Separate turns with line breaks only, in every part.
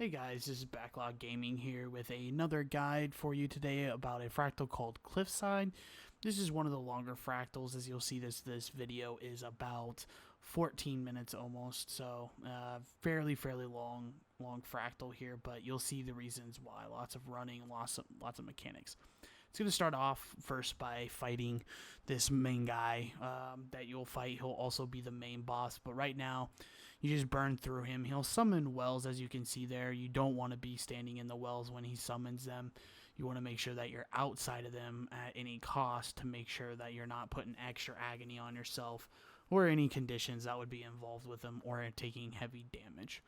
Hey guys, this is Backlog Gaming here with another guide for you today about a fractal called Cliffside. This is one of the longer fractals. As you'll see, this video is about 14 minutes almost, so fairly long fractal here, but you'll see the reasons why. Lots of running, lots of mechanics. It's going to start off first by fighting this main guy that you'll fight. He'll also be the main boss, but right now you just burn through him. He'll summon wells, as you can see there. You don't want to be standing in the wells when he summons them. You want to make sure that you're outside of them at any cost to make sure that you're not putting extra agony on yourself or any conditions that would be involved with them or taking heavy damage.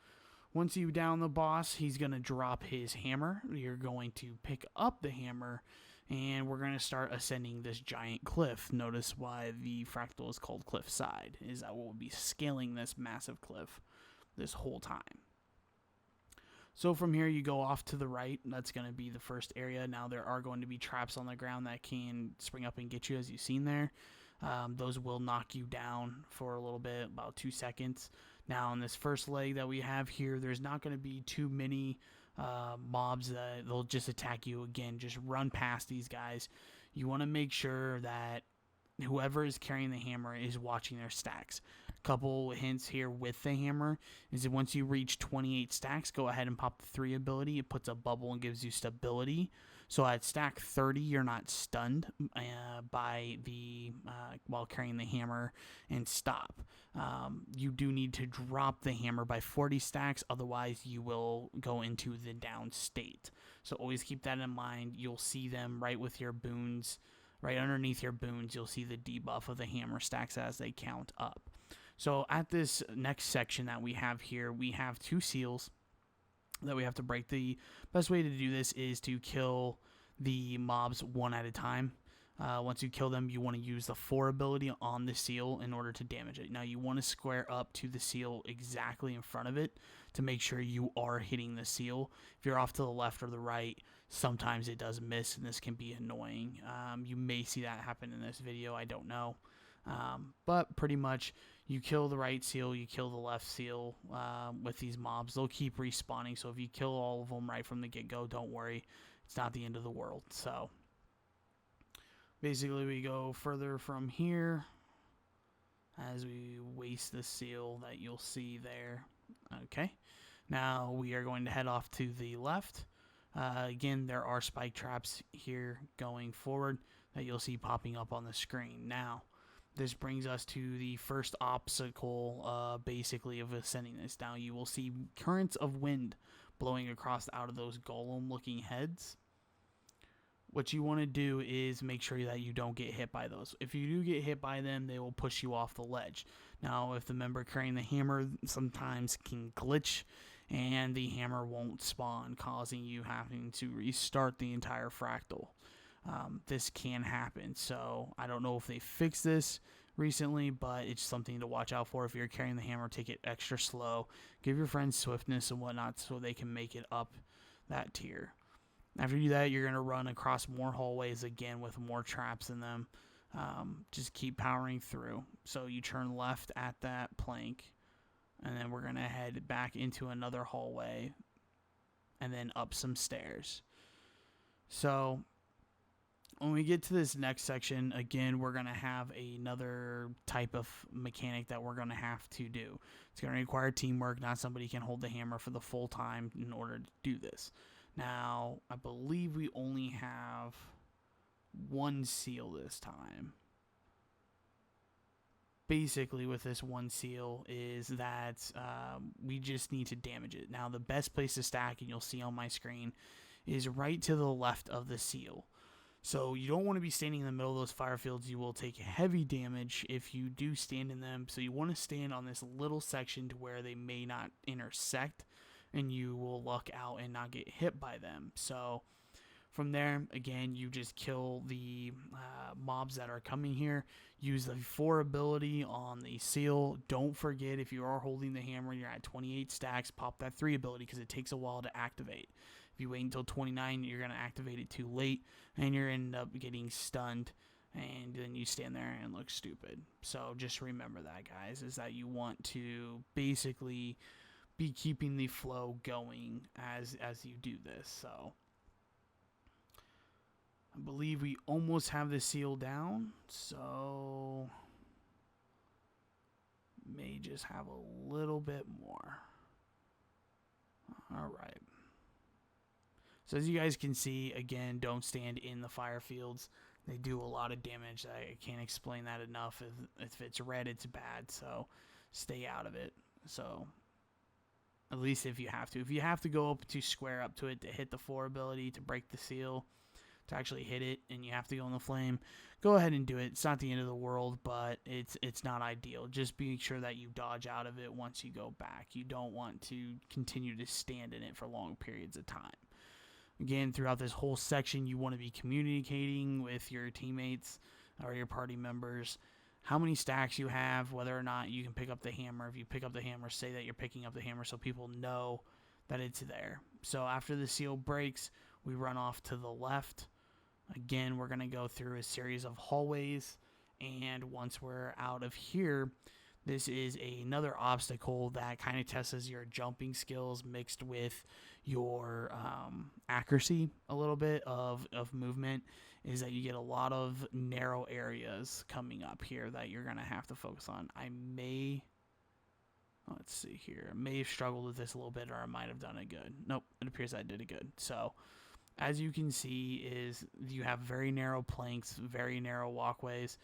Once you down the boss, he's going to drop his hammer. You're going to pick up the hammer, and we're going to start ascending this giant cliff. Notice why the fractal is called Cliffside, is that we'll be scaling this massive cliff this whole time. So from here, you go off to the right. That's going to be the first area. Now, there are going to be traps on the ground that can spring up and get you, as you've seen there. Those will knock you down for a little bit, about 2 seconds. Now, in this first leg that we have here, there's not going to be too many mobs that they'll just attack you again. Just run past these guys. You want to make sure that whoever is carrying the hammer is watching their stacks. A couple hints here with the hammer is that once you reach 28 stacks, go ahead and pop the 3 ability. It puts a bubble and gives you stability. So at stack 30, you're not stunned by the while carrying the hammer and stop. You do need to drop the hammer by 40 stacks, otherwise you will go into the down state. So always keep that in mind. You'll see them right with your boons. Right underneath your boons, you'll see the debuff of the hammer stacks as they count up. So at this next section that we have here, we have 2 seals that we have to break. The best way to do this is to kill the mobs one at a time. Once you kill them, you want to use the 4 ability on the seal in order to damage it. Now, you want to square up to the seal exactly in front of it to make sure you are hitting the seal. If you're off to the left or the right, sometimes it does miss, and this can be annoying. You may see that happen in this video. I don't know. But pretty much, you kill the right seal, you kill the left seal with these mobs. They'll keep respawning, so if you kill all of them right from the get-go, don't worry. It's not the end of the world. So basically, we go further from here as we waste the seal that you'll see there. Okay, now we are going to head off to the left. Again, there are spike traps here going forward that you'll see popping up on the screen. Now, this brings us to the first obstacle, basically, of ascending this. Now, you will see currents of wind blowing across out of those golem-looking heads. What you want to do is make sure that you don't get hit by those. If you do get hit by them, they will push you off the ledge. Now, if the member carrying the hammer sometimes can glitch and the hammer won't spawn, causing you having to restart the entire fractal. This can happen, so I don't know if they fixed this recently, but it's something to watch out for. If you're carrying the hammer, take it extra slow. Give your friends swiftness and whatnot so they can make it up that tier. After you do that, you're going to run across more hallways again with more traps in them. Just keep powering through. So you turn left at that plank, and then we're going to head back into another hallway, and then up some stairs. So when we get to this next section, again, we're going to have another type of mechanic that we're going to have to do. It's going to require teamwork. Not somebody can hold the hammer for the full time in order to do this. Now, I believe we only have 1 seal this time. Basically, with this 1 seal is that we just need to damage it. Now, the best place to stack, and you'll see on my screen, is right to the left of the seal. So you don't want to be standing in the middle of those fire fields. You will take heavy damage if you do stand in them. So you want to stand on this little section to where they may not intersect, and you will luck out and not get hit by them. So from there, again, you just kill the mobs that are coming here. Use the 4 ability on the seal. Don't forget, if you are holding the hammer and you're at 28 stacks, pop that 3 ability because it takes a while to activate. If you wait until 29, you're going to activate it too late, and you end up getting stunned, and then you stand there and look stupid. So just remember that, guys, is that you want to basically be keeping the flow going as you do this. So I believe we almost have the seal down, so may just have a little bit more. All right. So as you guys can see, again, don't stand in the fire fields. They do a lot of damage. I can't explain that enough. If it's red, it's bad, so stay out of it. So at least if you have to. If you have to go up to square up to it to hit the 4 ability to break the seal, to actually hit it, and you have to go in the flame, go ahead and do it. It's not the end of the world, but it's not ideal. Just be sure that you dodge out of it once you go back. You don't want to continue to stand in it for long periods of time. Again, throughout this whole section, you want to be communicating with your teammates or your party members how many stacks you have, whether or not you can pick up the hammer. If you pick up the hammer, say that you're picking up the hammer so people know that it's there. So after the seal breaks, we run off to the left. Again, we're going to go through a series of hallways, and once we're out of here, this is another obstacle that kind of tests your jumping skills mixed with your accuracy a little bit of movement, is that you get a lot of narrow areas coming up here that you're going to have to focus on. Let's see here. I may have struggled with this a little bit, or I might have done it good. Nope, it appears I did it good. So as you can see, is you have very narrow planks, very narrow walkways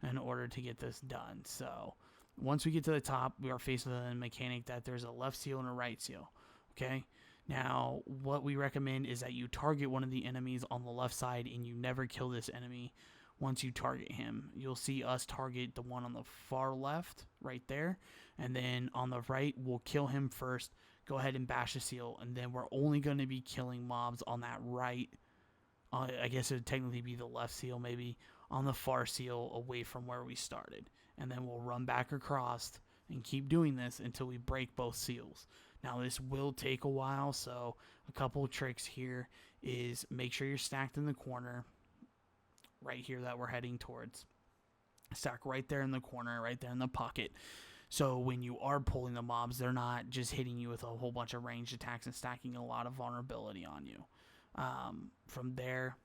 in order to get this done. So once we get to the top, we are faced with a mechanic that there's a left seal and a right seal. Okay? Now, what we recommend is that you target one of the enemies on the left side and you never kill this enemy once you target him. You'll see us target the one on the far left right there, and then on the right, we'll kill him first, go ahead and bash the seal, and then we're only going to be killing mobs on that right. I guess it would technically be the left seal, maybe, on the far seal away from where we started. And then we'll run back across and keep doing this until we break both seals. Now, this will take a while, so a couple of tricks here is make sure you're stacked in the corner right here that we're heading towards. Stack right there in the corner, right there in the pocket. So when you are pulling the mobs, they're not just hitting you with a whole bunch of ranged attacks and stacking a lot of vulnerability on you. From there,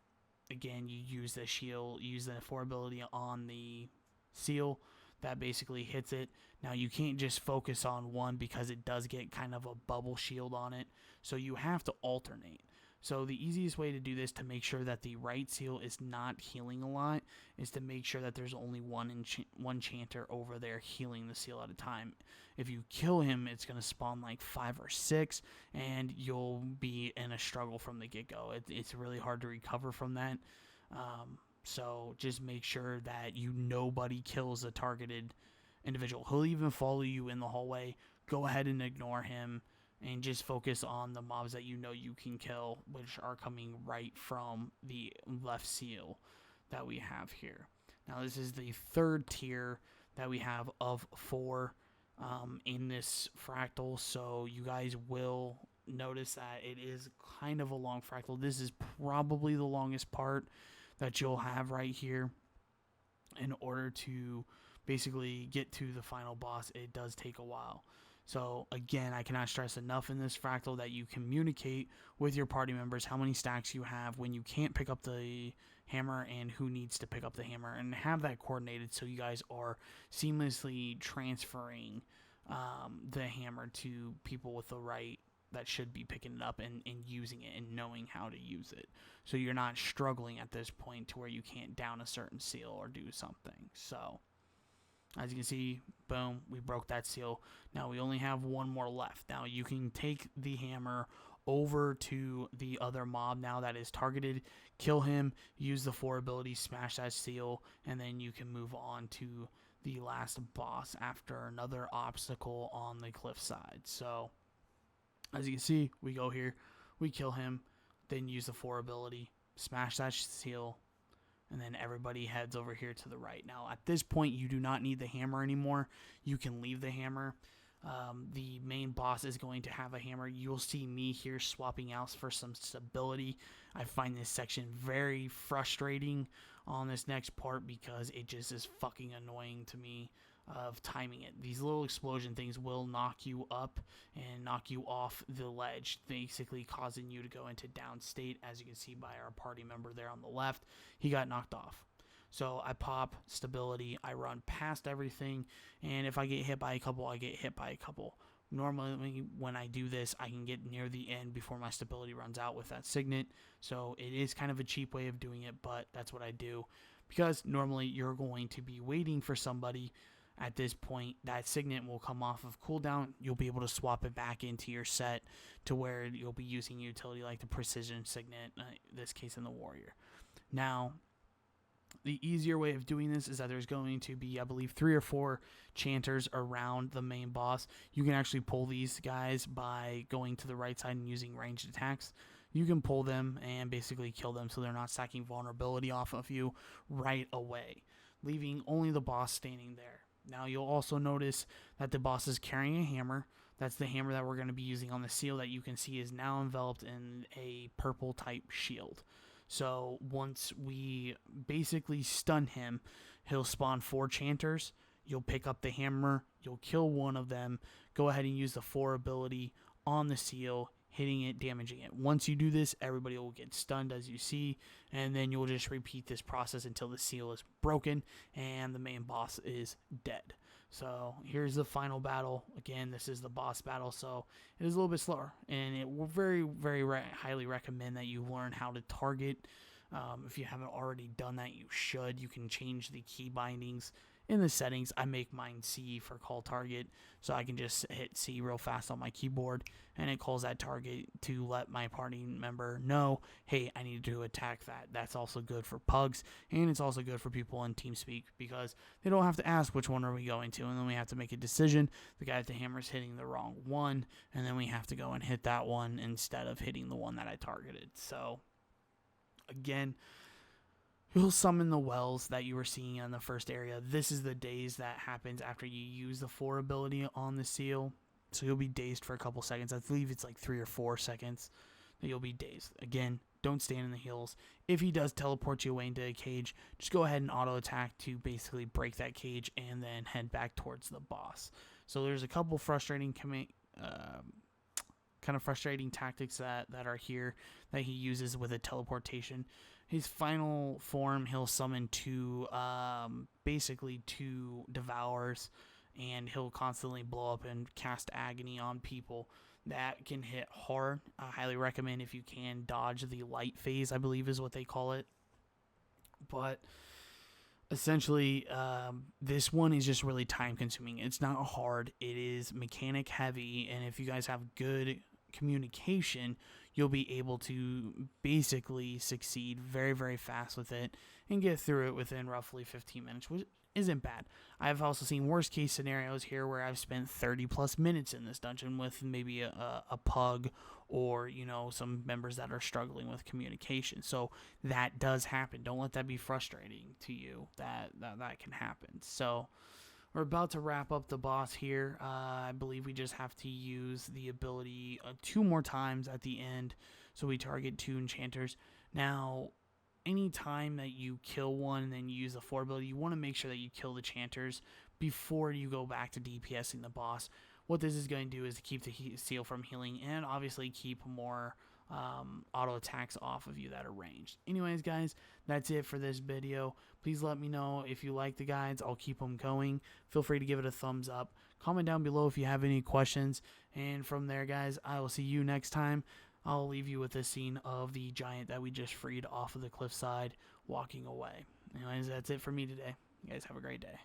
again, you use the shield, use the 4 ability on the seal. That basically hits it. Now, you can't just focus on one because it does get kind of a bubble shield on it. So you have to alternate. So the easiest way to do this to make sure that the right seal is not healing a lot is to make sure that there's only one chanter over there healing the seal at a time. If you kill him, it's going to spawn like 5 or 6, and you'll be in a struggle from the get-go. It's really hard to recover from that. So just make sure that nobody kills a targeted individual. He'll even follow you in the hallway. Go ahead and ignore him and just focus on the mobs that you know you can kill, which are coming right from the left seal that we have here. Now, this is the 3rd tier that we have of 4 in this fractal, so you guys will notice that it is kind of a long fractal. This is probably the longest part that you'll have right here. In order to basically get to the final boss, it does take a while. So again, I cannot stress enough in this fractal that you communicate with your party members how many stacks you have when you can't pick up the hammer and who needs to pick up the hammer, and have that coordinated so you guys are seamlessly transferring the hammer to people with the right that should be picking it up and using it and knowing how to use it. So you're not struggling at this point to where you can't down a certain seal or do something. So as you can see, boom, we broke that seal. Now we only have one more left. Now you can take the hammer over to the other mob now that is targeted, kill him, use the 4 ability, smash that seal, and then you can move on to the last boss after another obstacle on the cliffside. So as you can see, we go here, we kill him, then use the 4 ability, smash that seal, and then everybody heads over here to the right. Now, at this point, you do not need the hammer anymore. You can leave the hammer. The main boss is going to have a hammer. You'll see me here swapping out for some stability. I find this section very frustrating on this next part because it just is fucking annoying to me. of timing it. These little explosion things will knock you up and knock you off the ledge, basically causing you to go into down state. As you can see by our party member there on the left, he got knocked off. So I pop stability, I run past everything, and if I get hit by a couple, I get hit by a couple. Normally, when I do this, I can get near the end before my stability runs out with that signet. So it is kind of a cheap way of doing it, but that's what I do. Because normally you're going to be waiting for somebody. At this point, that signet will come off of cooldown. You'll be able to swap it back into your set to where you'll be using utility like the precision signet, in this case in the warrior. Now, the easier way of doing this is that there's going to be, I believe, 3 or 4 chanters around the main boss. You can actually pull these guys by going to the right side and using ranged attacks. You can pull them and basically kill them so they're not stacking vulnerability off of you right away, leaving only the boss standing there. Now you'll also notice that the boss is carrying a hammer. That's the hammer that we're going to be using on the seal that you can see is now enveloped in a purple type shield. So once we basically stun him, he'll spawn 4 chanters. You'll pick up the hammer. You'll kill one of them. Go ahead and use the 4 ability on the seal, hitting it, damaging it. Once you do this, everybody will get stunned as you see, and then you'll just repeat this process until the seal is broken and the main boss is dead. So here's the final battle. Again, this is the boss battle, so it is a little bit slower, and it will very highly recommend that you learn how to target. If you haven't already done that, you should. You can change the key bindings in the settings. I make mine C for call target, so I can just hit C real fast on my keyboard, and it calls that target to let my party member know, hey, I need to attack that. That's also good for pugs, and it's also good for people in TeamSpeak because they don't have to ask which one are we going to, and then we have to make a decision. The guy with the hammer is hitting the wrong one, and then we have to go and hit that one instead of hitting the one that I targeted. So again, you'll summon the wells that you were seeing in the first area. This is the daze that happens after you use the 4 ability on the seal. So you'll be dazed for a couple seconds. I believe it's like 3 or 4 seconds that you'll be dazed. Again, don't stand in the hills. If he does teleport you away into a cage, just go ahead and auto attack to basically break that cage and then head back towards the boss. So there's a couple frustrating kind of frustrating tactics that are here that he uses with a teleportation. His final form, he'll summon basically two devours, and he'll constantly blow up and cast agony on people. That can hit hard. I highly recommend, if you can, dodge the light phase, I believe is what they call it. But essentially, this one is just really time consuming. It's not hard. It is mechanic heavy, and if you guys have good communication, you'll be able to basically succeed very fast with it and get through it within roughly 15 minutes, which isn't bad. I've also seen worst case scenarios here where I've spent 30+ minutes in this dungeon with maybe a pug or, you know, some members that are struggling with communication. So that does happen. Don't let that be frustrating to you. That can happen. So we're about to wrap up the boss here. I believe we just have to use the ability 2 more times at the end. So we target 2 enchanters. Now, any time that you kill one and then you use the 4 ability, you want to make sure that you kill the chanters before you go back to DPSing the boss. What this is going to do is to keep the seal from healing and obviously keep more auto attacks off of you that are ranged. Anyways, guys, that's it for this video. Please let me know if you like the guides. I'll keep them going. Feel free to give it a thumbs up. Comment down below if you have any questions. And from there, guys, I will see you next time. I'll leave you with this scene of the giant that we just freed off of the cliffside walking away. Anyways, that's it for me today. You guys have a great day.